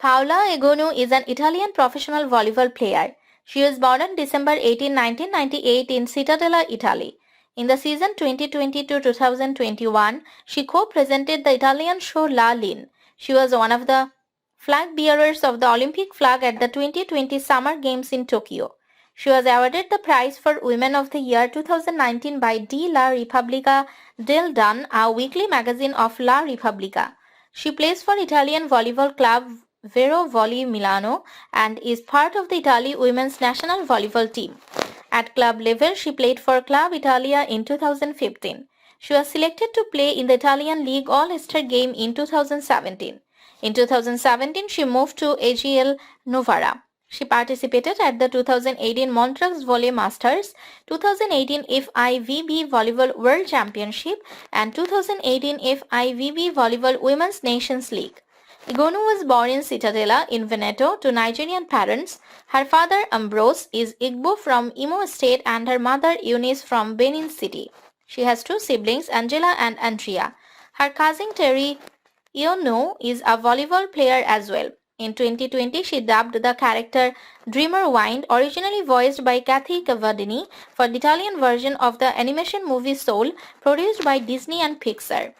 Paola Egonu is an Italian professional volleyball player. She was born on December 18, 1998 in Cittadella, Italy. In the season 2020-2021, she co-presented the Italian show La Lin. She was one of the flag bearers of the Olympic flag at the 2020 Summer Games in Tokyo. She was awarded the prize for Women of the Year 2019 by La Repubblica del Donne, a weekly magazine of La Repubblica. She plays for Italian volleyball club Vero Volley Milano and is part of the Italy women's national volleyball team. At club level, she played for Club Italia in 2015. She was selected to play in the Italian League All-Star game in 2017. In 2017, she moved to AGL Novara. She participated at the 2018 Montreux Volley Masters, 2018 FIVB Volleyball World Championship, and 2018 FIVB Volleyball Women's Nations League. Egonu was born in Cittadella in Veneto to Nigerian parents. Her father Ambrose is Igbo from Imo State and her mother Eunice from Benin City. She has two siblings, Angela and Andrea. Her cousin Terry Iono is a volleyball player as well. In 2020, she dubbed the character Dreamer Wind, originally voiced by Kathy Cavadini, for the Italian version of the animation movie Soul, produced by Disney and Pixar.